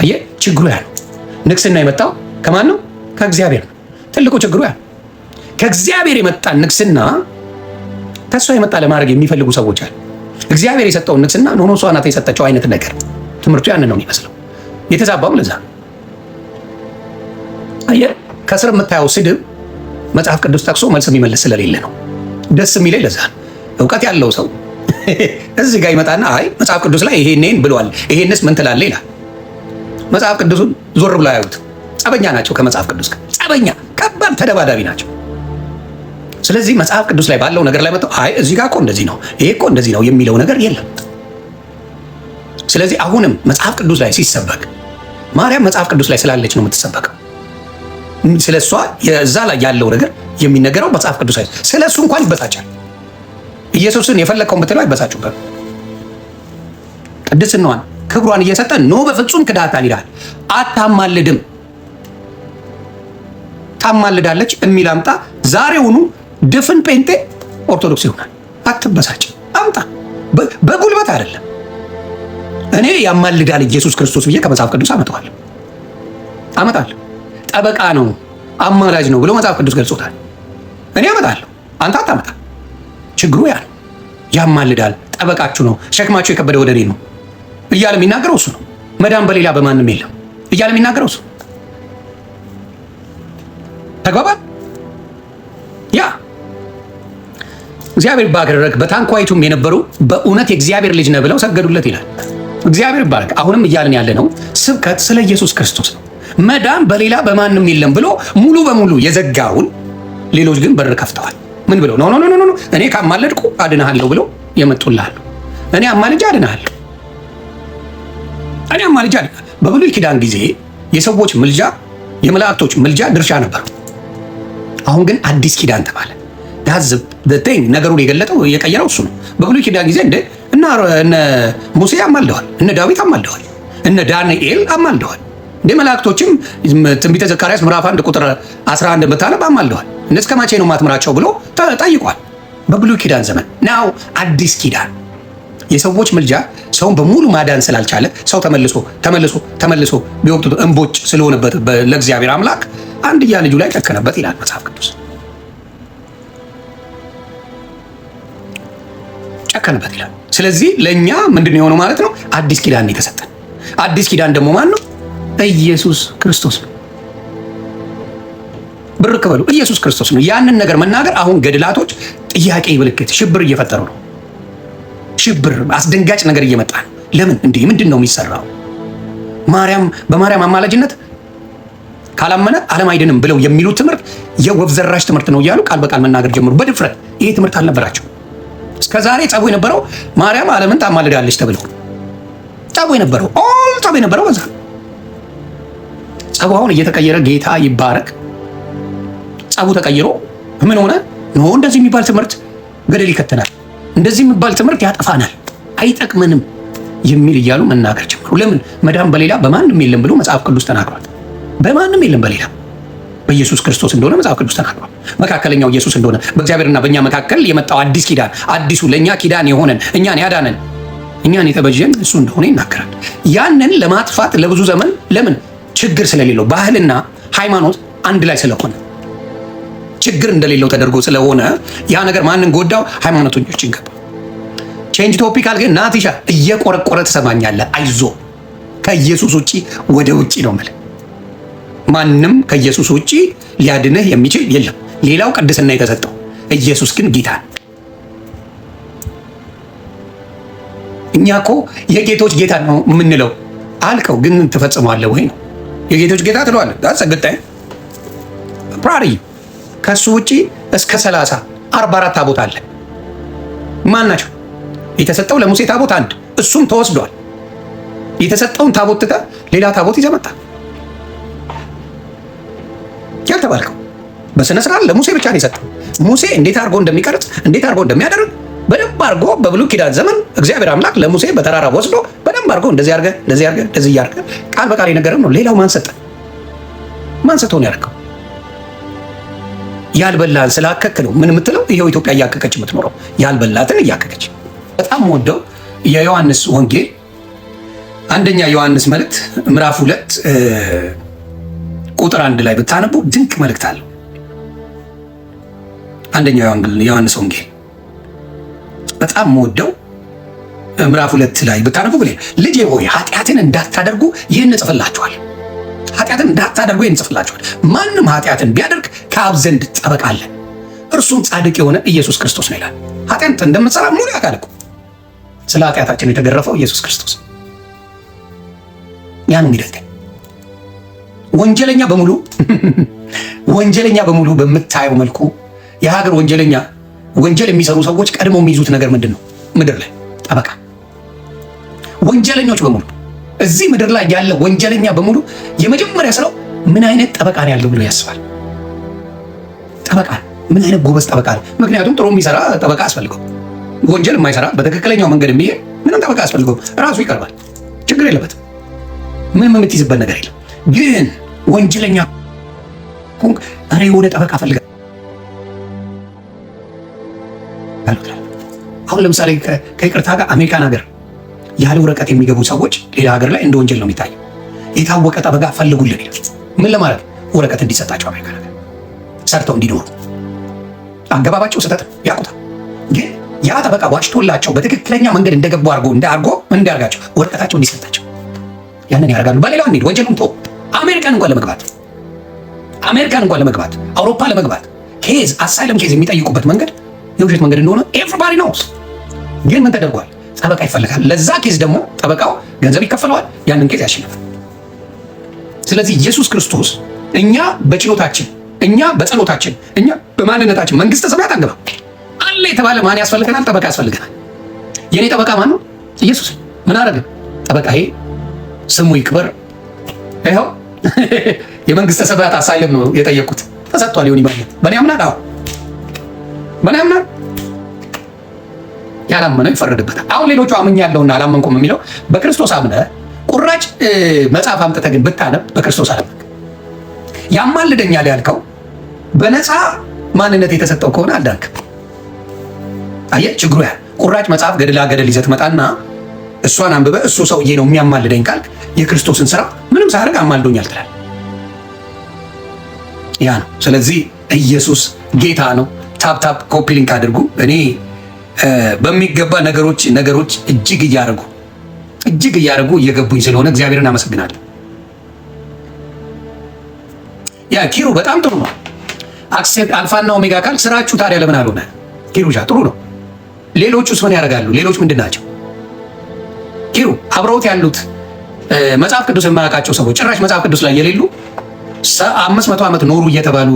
አየህ ችግሩ ያ ነው። ንግስና የመጣው ከማን ነው? ከእግዚአብሔር ነው። ትልቁ ችግሩ ያ ከእግዚአብሔር የመጣ ንግስና ከሷ የመጣ ለማድረግ የሚፈልጉ ሰዎች አሉ። እግዚአብሔር የሰጠውን ንግስና ኖኖ እሷ ናት የሰጠችው አይነት ነገር ትምህርቱ ያንን ነው የሚመስለው። የተዛባውም ለዛ አየህ። ከስር የምታየው ስድብ መጽሐፍ ቅዱስ ጠቅሶ መልስ የሚመልስ ስለሌለ ነው። ደስ የሚለኝ ለዛ ነው። እውቀት ያለው ሰው እዚህ ጋር ይመጣና አይ መጽሐፍ ቅዱስ ላይ ይሄንን ብሏል፣ ይሄንስ ምን ትላለህ ይላል። መጽሐፍ ቅዱሱን ዞር ብሎ ያዩት ጸበኛ ናቸው። ከመጽሐፍ ቅዱስ ጋር ጸበኛ፣ ከባድ ተደባዳቢ ናቸው። ስለዚህ መጽሐፍ ቅዱስ ላይ ባለው ነገር ላይ መጥተው አይ እዚህ ጋር እኮ እንደዚህ ነው፣ ይሄ እኮ እንደዚህ ነው የሚለው ነገር የለም። ስለዚህ አሁንም መጽሐፍ ቅዱስ ላይ ሲሰበክ ማርያም መጽሐፍ ቅዱስ ላይ ስላለች ነው የምትሰበከው። ስለሷ የዛ ላይ ያለው ነገር የሚነገረው መጽሐፍ ቅዱስ ላይ ስለሱ እንኳን ይበሳጫል። ኢየሱስን የፈለከውን ብትለው አይበሳጩበት። ቅድስናዋን ክብሯን እየሰጠ ኖ በፍጹም ክዳታን ይላል። አታማልድም፣ ታማልዳለች የሚል አምጣ። ዛሬውኑ ድፍን ጴንጤ ኦርቶዶክስ ይሆናል። አትበሳጭ፣ አምጣ። በጉልበት አይደለም። እኔ ያማልዳል ኢየሱስ ክርስቶስ ብዬ ከመጽሐፍ ቅዱስ አመጣለሁ። ጠበቃ ነው አማላጅ ነው ብሎ መጽሐፍ ቅዱስ ገልጾታል። እኔ አመጣለሁ፣ አንተ አታመጣ። ችግሩ ያ ነው። ያማልዳል፣ ጠበቃችሁ ነው፣ ሸክማችሁ የከበደ ወደ እኔ ነው እያለ የሚናገረው እሱ ነው። መዳን በሌላ በማንም የለም እያለ የሚናገረው እሱ። ተግባባል። ያ እግዚአብሔር ባረክ። በታንኳይቱም የነበሩ በእውነት የእግዚአብሔር ልጅ ነህ ብለው ሰገዱለት ይላል። እግዚአብሔር ባረክ። አሁንም እያልን ያለ ነው ስብከት ስለ ኢየሱስ ክርስቶስ ነው። መዳን በሌላ በማንም የለም ብሎ ሙሉ በሙሉ የዘጋውን ሌሎች ግን በር ከፍተዋል። ምን ብለው? ኖ እኔ ካማለድኩ አድናለሁ ብለው የመጡልሃል። እኔ አማልጃ አድናለሁ። በብሉይ ኪዳን ጊዜ የሰዎች ምልጃ፣ የመላእክቶች ምልጃ ድርሻ ነበር። አሁን ግን አዲስ ኪዳን ተባለ። ዳዝብ ነገሩን የገለጠው የቀየረው እሱ ነው። በብሉይ ኪዳን ጊዜ እነ ሙሴ አማልደዋል፣ እነ ዳዊት አማልደዋል፣ እነ ዳንኤል አማልደዋል። መላእክቶችም ትንቢተ ዘካርያስ ምዕራፍ 1 ቁጥር 11 ብታነብ አማልደዋል። እስከ መቼ ነው ማትምራቸው ብሎ ጠይቋል። በብሉይ ኪዳን ዘመን ናው አዲስ ኪዳን የሰዎች ምልጃ ሰውን በሙሉ ማዳን ስላልቻለ ሰው ተመልሶ ቢወቅቱ እንቦጭ ስለሆነበት ለእግዚአብሔር አምላክ አንድያ ልጁ ላይ ጨከነበት ይላል መጽሐፍ ቅዱስ። ጨከነበት ይላል። ስለዚህ ለእኛ ምንድን ነው የሆነው ማለት ነው? አዲስ ኪዳን የተሰጠን። አዲስ ኪዳን ደግሞ ማን ነው? ኢየሱስ ክርስቶስ ነው። ብርክ በሉ፣ ኢየሱስ ክርስቶስ ነው። ያንን ነገር መናገር አሁን ገድላቶች ጥያቄ ምልክት ሽብር እየፈጠሩ ነው። ሽብር አስደንጋጭ ነገር እየመጣ ነው። ለምን እንዲህ ምንድን ነው የሚሰራው? በማርያም አማላጅነት ካላመነ ዓለም አይድንም ብለው የሚሉት ትምህርት የወፍ ዘራሽ ትምህርት ነው እያሉ ቃል በቃል መናገር ጀምሩ በድፍረት። ይሄ ትምህርት አልነበራቸው። እስከዛሬ ጸቡ የነበረው ማርያም ዓለምን ታማልዳለች ተብለው ጸቡ የነበረው በዛ። ጸቡ አሁን እየተቀየረ ጌታ ይባረክ። ጸቡ ተቀይሮ ምን ሆነ? ኖ እንደዚህ የሚባል ትምህርት ገደል ይከተናል፣ እንደዚህ የሚባል ትምህርት ያጠፋናል፣ አይጠቅመንም የሚል እያሉ መናገር ጀመሩ። ለምን? መዳን በሌላ በማንም የለም ብሎ መጽሐፍ ቅዱስ ተናግሯል። በማንም የለም በሌላ በኢየሱስ ክርስቶስ እንደሆነ መጽሐፍ ቅዱስ ተናግሯል። መካከለኛው ኢየሱስ እንደሆነ በእግዚአብሔርና በእኛ መካከል የመጣው አዲስ ኪዳን፣ አዲሱ ለእኛ ኪዳን የሆነን እኛን ያዳነን እኛን የተበጀን እሱ እንደሆነ ይናገራል። ያንን ለማጥፋት ለብዙ ዘመን ለምን? ችግር ስለሌለው ባህልና ሃይማኖት አንድ ላይ ስለሆነ ችግር እንደሌለው ተደርጎ ስለሆነ ያ ነገር ማንን ጎዳው? ሃይማኖተኞችን ገባ። ቼንጅ ቶፒካል ግን ናቲሻ እየቆረቆረ ትሰማኛለህ። አይዞ ከኢየሱስ ውጪ ወደ ውጪ ነው ማለት ማንም ከኢየሱስ ውጪ ሊያድንህ የሚችል የለም። ሌላው ቅድስና የተሰጠው ኢየሱስ ግን ጌታ። እኛ እኮ የጌቶች ጌታ ነው የምንለው አልከው፣ ግን ትፈጽመዋለህ ወይ ነው? የጌቶች ጌታ ትለዋለህ። ዳሰግጣይ ፕራሪ ከሱ ውጪ እስከ 44 ታቦት አለ። ማን ናቸው? የተሰጠው ለሙሴ ታቦት አንድ፣ እሱም ተወስዷል። የተሰጠውን ታቦት ትተህ ሌላ ታቦት ይዘህ መጣህ። ያልተባልከው በስነ ስርዓት ለሙሴ ብቻ ነው የሰጠው። ሙሴ እንዴት አድርጎ እንደሚቀርጽ እንዴት አድርጎ እንደሚያደርግ በደንብ አድርጎ በብሉይ ኪዳን ዘመን እግዚአብሔር አምላክ ለሙሴ በተራራ ወስዶ በደንብ አድርጎ እንደዚህ አድርገህ እንደዚህ እያደረገ ቃል በቃል የነገረው ነው። ሌላው ማን ሰጠ? ማን ሰጥቶ ነው ያደረገው? ያልበላን ስላከክ ነው ምን የምትለው? ይሄው ኢትዮጵያ እያከከች የምትኖረው ያልበላትን እያከከች። በጣም ወደው የዮሐንስ ወንጌል አንደኛ ዮሐንስ መልእክት ምዕራፍ 2 ቁጥር 1 ላይ ብታነቡ ድንቅ መልእክት አለው። አንደኛ ዮሐንስ ወንጌል በጣም ወደው ምዕራፍ 2 ላይ ብታነቡ ልጄ ሆይ ኃጢአትን እንዳታደርጉ ይህን እጽፍላችኋለሁ። ኃጢአትን እንዳታደርጉ ይህን እጽፍላችኋለሁ። ማንም ኃጢአትን ቢያደርግ ከአብ ዘንድ ጠበቃ አለ፣ እርሱም ጻድቅ የሆነ ኢየሱስ ክርስቶስ ነው ይላል። ኃጢአት እንደምትሰራ ሙሉ ያውቃል እኮ። ስለ ኃጢአታችን የተገረፈው ኢየሱስ ክርስቶስ ያን እንግዲህ ወንጀለኛ በሙሉ በምታየው መልኩ የሀገር ወንጀል የሚሰሩ ሰዎች ቀድሞ የሚይዙት ነገር ምንድን ነው? ምድር ላይ ጠበቃ። ወንጀለኞች በሙሉ እዚህ ምድር ላይ ያለ ወንጀለኛ በሙሉ የመጀመሪያ ስራው ምን አይነት ጠበቃ ነው ያለው ብሎ ያስባል። ጠበቃ ምን አይነት ጎበዝ ጠበቃ ነው? ምክንያቱም ጥሩ የሚሰራ ጠበቃ አስፈልገው፣ ወንጀል የማይሰራ በትክክለኛው መንገድ የሚሄድ ምንም ጠበቃ አስፈልገው፣ ራሱ ይቀርባል፣ ችግር የለበትም፣ ምንም የምትይዝበት ነገር የለም። ግን ወንጀለኛ ኧረ የሆነ ጠበቃ ፈልጋ። አሁን ለምሳሌ ከይቅርታ ጋር አሜሪካን ሀገር ያለ ወረቀት የሚገቡ ሰዎች ሌላ ሀገር ላይ እንደ ወንጀል ነው የሚታየው። የታወቀ ጠበቃ ፈልጉልን ይላል። ምን ለማለት? ወረቀት እንዲሰጣቸው አሜሪካን ሀገር ሰርተው እንዲኖሩ። አገባባቸው ስህተት ያውቁታል። ግን ያ ጠበቃ ዋሽቶላቸው በትክክለኛ መንገድ እንደገቡ አድርጎ እንዲያርጋቸው ወረቀታቸው እንዲሰጣቸው ያንን ያደርጋሉ። በሌላው እንሂድ፣ ወንጀሉን ተው። አሜሪካን እንኳን ለመግባት አውሮፓ ለመግባት ኬዝ አሳይለም ኬዝ የሚጠይቁበት መንገድ የውሸት መንገድ እንደሆነ ኤቭሪባዲ ኖውስ። ግን ምን ተደርጓል? ጠበቃ ይፈልጋል። ለዛ ኬዝ ደግሞ ጠበቃው ገንዘብ ይከፈለዋል፣ ያንን ኬዝ ያሸንፋል። ስለዚህ ኢየሱስ ክርስቶስ እኛ በችሎታችን፣ እኛ በጸሎታችን፣ እኛ በማንነታችን መንግስተ ሰማያት አንገባም። አለ የተባለ ማን ያስፈልገናል? ጠበቃ ያስፈልገናል። የኔ ጠበቃ ማን ነው? ኢየሱስ። ምን አደረገ? ጠበቃዬ ስሙ ይክበር። ይኸው የመንግስተ ሰማያት አሳይለም ነው የጠየቁት፣ ተሰጥቷል። ይሁን ይባል በእኔ አምናል። አዎ በእኔ አምናል። ያላመነው ይፈረድበታል። አሁን ሌሎቹ አምኛለሁና አላመንኩም የሚለው በክርስቶስ አምነህ ቁራጭ መጽሐፍ አምጥተህ ግን ብታነብ በክርስቶስ አላመንክ። ያማልደኛል ያልከው በነፃ ማንነት የተሰጠው ከሆነ አልዳንክም። አየህ ችግሩ ያ ቁራጭ መጽሐፍ ገድላ ገደል ይዘህ ትመጣና እሷን አንብበ እሱ ሰውዬ ነው የሚያማልደኝ ካልክ የክርስቶስን ስራ ምንም ሳያደርግ አማልዶኛል ትላለህ። ያ ነው። ስለዚህ ኢየሱስ ጌታ ነው። ታፕ ኮፒ ሊንክ አድርጉ። እኔ በሚገባ ነገሮች እጅግ እያደረጉ እየገቡኝ ስለሆነ እግዚአብሔርን አመሰግናለሁ። ያ ኪሩ በጣም ጥሩ ነው። አክሴፕት አልፋና ኦሜጋ ካል ስራችሁ ታዲያ ለምን አልሆነ? ኪሩሻ ጥሩ ነው። ሌሎቹስ ምን ያደርጋሉ? ሌሎች ምንድን ናቸው? ኪሩ አብረውት ያሉት መጽሐፍ ቅዱስ የማያውቃቸው ሰዎች ጭራሽ መጽሐፍ ቅዱስ ላይ የሌሉ 500 ዓመት ኖሩ እየተባሉ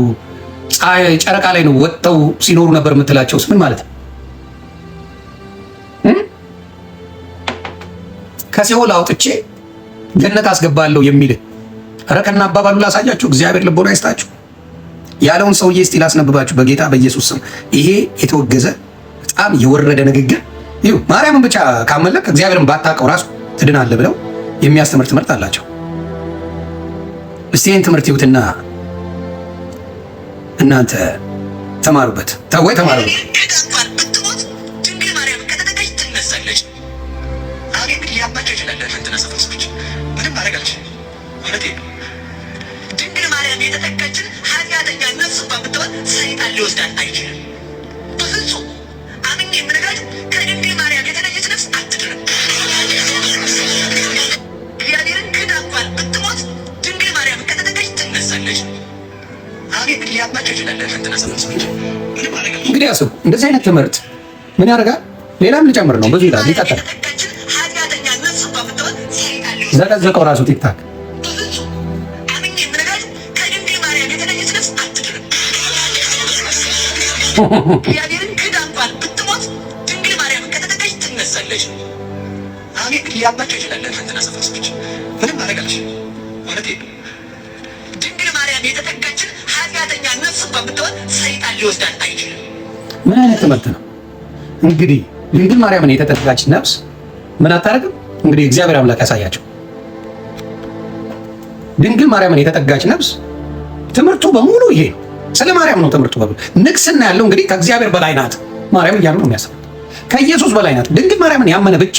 ጨረቃ ላይ ነው ወጥተው ሲኖሩ ነበር የምትላቸውስ ምን ማለት ነው? ከሲኦል አውጥቼ ገነት አስገባለሁ የሚል ኧረ ከና አባባሉ ላሳያችሁ። እግዚአብሔር ልቦና ይስጣችሁ ያለውን ሰውዬ እስቲ ላስነብባችሁ በጌታ በኢየሱስ ስም። ይሄ የተወገዘ በጣም የወረደ ንግግር ይሁ ማርያምን ብቻ ካመለክ እግዚአብሔርን ባታውቀው ራሱ ትድናለህ ብለው የሚያስተምር ትምህርት አላቸው። እስቲ ይህን ትምህርት ይሁትና እናንተ ተማሩበት። ተወይ ተማሩበት። ድንግል ማርያም የተጠቀችን ኃጢአተኛ ነፍስ እንኳን ብትሆን ሰይጣን ሊወስዳት አይችልም። በፍጹም አምኜ የምነግራችሁ ከድንግል ማርያም የተለየች ነፍስ አትድንም። እግዚአብሔርን ክዳ እንኳን ብትሞት ድንግል ማርያም ከተጠቀች ትነሳለች። ሊያባቸው ይችላል። እንግዲህ አስቡ፣ እንደዚህ አይነት ትምህርት ምን ያደርጋል? ሌላም ልጨምር ነው ብዙ ይላል ሊቀጥል ዘቀዘቀው ራሱ ቲክታክ እግዚአብሔርን ክዳ እንኳን ብትሞት ድንግል ማርያም ከተጠቀች ትነሳለች። አሜን። ሊያባቸው ይችላል። ፈንትና ሰፈርሶች ምንም አደረጋለች ማለት ድንግል ማርያም የተጠቀችን ኃጢአተኛ ነፍስ እንኳን ብትሆን ሰይጣን ሊወስዳት አይችልም። ምን አይነት ትምህርት ነው? እንግዲህ ድንግል ማርያምን የተጠጋች ነፍስ ምን አታደርግም? እንግዲህ እግዚአብሔር አምላክ ያሳያቸው። ድንግል ማርያምን የተጠጋች ነፍስ ትምህርቱ በሙሉ ይሄ ነው። ስለ ማርያም ነው ትምህርቱ በሙሉ። ንግስና ያለው እንግዲህ ከእግዚአብሔር በላይ ናት ማርያም እያሉ ነው የሚያስተምሩት። ከኢየሱስ በላይ ናት ድንግል ማርያምን ያመነ ብቻ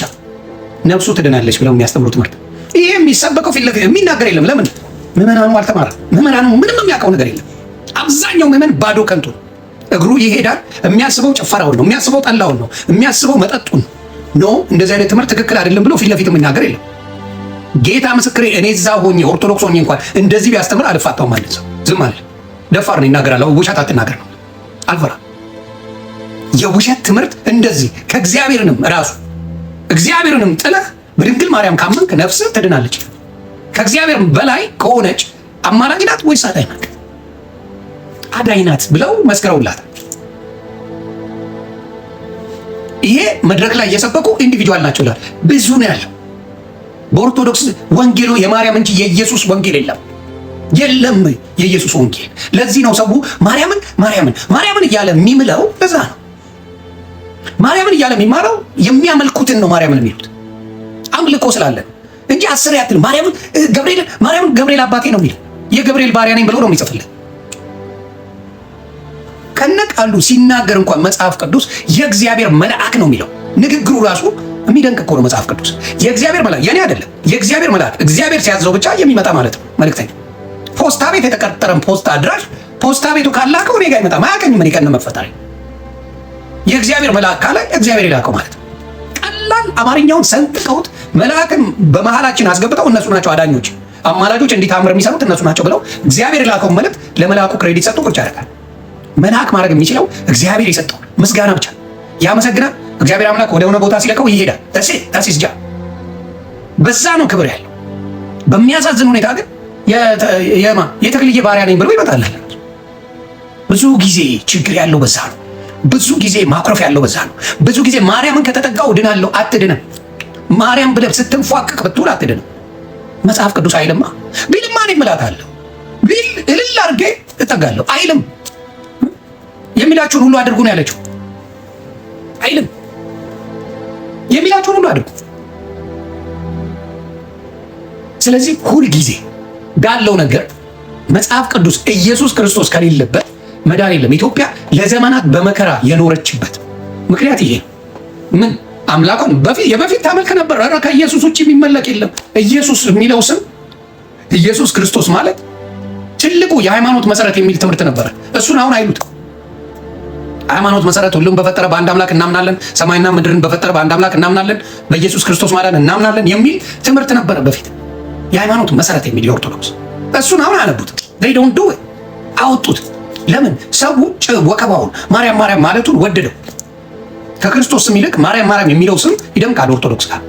ነፍሱ ትድናለች ብለው የሚያስተምሩ ትምህርት። ይሄ የሚሰበከው ፊት ለፊት የሚናገር የለም። ለምን? ምዕመናኑ አልተማረም። ምዕመናኑ ምንም የሚያውቀው ነገር የለም። አብዛኛው ምዕመን ባዶ ከንቱ ነው። እግሩ ይሄዳል። የሚያስበው ጭፈራውን ነው፣ የሚያስበው ጠላውን ነው፣ የሚያስበው መጠጡን ኖ። እንደዚህ አይነት ትምህርት ትክክል አይደለም ብሎ ፊት ለፊት የሚናገር የለም። ጌታ ምስክሬ፣ እኔ እዛ ሆኜ ኦርቶዶክስ ሆኜ እንኳን እንደዚህ ቢያስተምር አልፋታውም ማለት ሰው ዝም አለ። ደፋር ነው፣ ይናገራል። ውሸት አትናገር ነው፣ አልፈራ። የውሸት ትምህርት እንደዚህ ከእግዚአብሔርንም ራሱ እግዚአብሔርንም ጥለህ በድንግል ማርያም ካመንክ ነፍስህ ትድናለች። ከእግዚአብሔር በላይ ከሆነች አማላጅ ናት ወይስ አዳኝ ናት? አዳኝ ናት ብለው መስክረውላታል። ይሄ መድረክ ላይ እየሰበኩ ኢንዲቪጁዋል ናቸው ይላል። ብዙ ነው ያለው በኦርቶዶክስ ወንጌሉ የማርያም እንጂ የኢየሱስ ወንጌል የለም የኢየሱስ ወንጌል። ለዚህ ነው ሰው ማርያምን እያለ የሚምለው። ለዛ ነው ማርያምን እያለ የሚማረው የሚያመልኩትን ነው ማርያምን የሚሉት አምልኮ ስላለ እንጂ አስር ያትል ማርያምን ገብርኤል አባቴ ነው የሚል የገብርኤል ባሪያ ነኝ ብሎ ነው የሚጽፍልን። ከነቃሉ ሲናገር እንኳን መጽሐፍ ቅዱስ የእግዚአብሔር መልአክ ነው የሚለው። ንግግሩ ራሱ የሚደንቅ እኮ ነው መጽሐፍ ቅዱስ። የእግዚአብሔር መልአክ የኔ አይደለም፣ የእግዚአብሔር መልአክ እግዚአብሔር ሲያዘው ብቻ የሚመጣ ማለት ነው መልእክተኛ። ፖስታ ቤት የተቀጠረን ፖስታ አድራሽ ፖስታ ቤቱ ካላከው እኔ ጋር አይመጣም፣ አያውቀኝም። እኔ ቀን መፈጠሬ የእግዚአብሔር መልአክ ካለ እግዚአብሔር የላከው ማለት ነው። ቀላል አማርኛውን ሰንጥቀውት መልአክን በመሃላችን አስገብተው እነሱ ናቸው አዳኞች፣ አማላጆች፣ እንዲህ ታምር የሚሰሩት እነሱ ናቸው ብለው እግዚአብሔር የላከው መልእክት ለመልአኩ ክሬዲት ሰጡ። ቁጭ ያደርጋል። መልአክ ማድረግ የሚችለው እግዚአብሔር የሰጠው ምስጋና ብቻ ያመሰግናል። እግዚአብሔር አምላክ ወደ ሆነ ቦታ ሲለቀው ይሄዳል። ታሲስ ጃ በዛ ነው ክብር ያለው። በሚያሳዝን ሁኔታ ግን የተክልዬ ባሪያ ነኝ ብሎ ይመጣል። ብዙ ጊዜ ችግር ያለው በዛ ነው። ብዙ ጊዜ ማኩረፍ ያለው በዛ ነው። ብዙ ጊዜ ማርያምን ከተጠጋው ድናለሁ፣ አትድንም። ማርያም ብለህ ስትንፏቅቅ ብትውል አትድንም። መጽሐፍ ቅዱስ አይልማ። ቢልማ እኔ እምላታለሁ፣ ቢል እልል አድርጌ እጠጋለሁ አይልም። የሚላችሁን ሁሉ አድርጉ ነው ያለችው አይልም። የሚላችሁን ሁሉ አድርጉ። ስለዚህ ሁል ጊዜ ባለው ነገር መጽሐፍ ቅዱስ ኢየሱስ ክርስቶስ ከሌለበት መዳን የለም። ኢትዮጵያ ለዘመናት በመከራ የኖረችበት ምክንያት ይሄ ነው። ምን አምላኳን የበፊት ታመልክ ነበር። ኧረ ከኢየሱስ ውጭ የሚመለክ የለም። ኢየሱስ የሚለው ስም ኢየሱስ ክርስቶስ ማለት ትልቁ የሃይማኖት መሰረት የሚል ትምህርት ነበረ። እሱን አሁን አይሉት። ሃይማኖት መሰረት ሁሉም በፈጠረ በአንድ አምላክ እናምናለን፣ ሰማይና ምድርን በፈጠረ በአንድ አምላክ እናምናለን፣ በኢየሱስ ክርስቶስ ማዳን እናምናለን የሚል ትምህርት ነበረ በፊት የሃይማኖት መሰረት የሚል የኦርቶዶክስ። እሱን አሁን አነቡት። they don't do it አወጡት። ለምን? ሰው ወከባውን ማርያም ማርያም ማለቱን ወደደው። ከክርስቶስ ስም ይልቅ ማርያም ማርያም የሚለው ስም ይደምቃል ኦርቶዶክስ ጋር።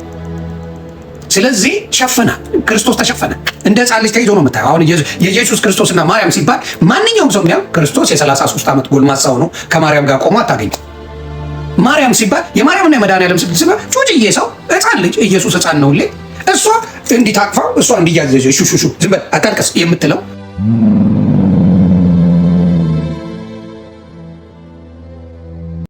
ስለዚህ ሸፈና፣ ክርስቶስ ተሸፈነ። እንደ ሕፃን ልጅ ተይዞ ነው የምታየው። አሁን የኢየሱስ ክርስቶስና ማርያም ሲባል ማንኛውም ሰው የሚያው ክርስቶስ የ33 ዓመት ጎልማሳው ነው ከማርያም ጋር ቆሞ አታገኝም። ማርያም ሲባል የማርያምና የመድኃኒዓለም ስም ሲባል ጩጭዬ ሰው ሕፃን ልጅ ኢየሱስ ሕፃን ነው። እሷ እንዲታቅፋው እሷ እንዲያዘዘ ሹሹ ዝም በል አታልቀስ የምትለው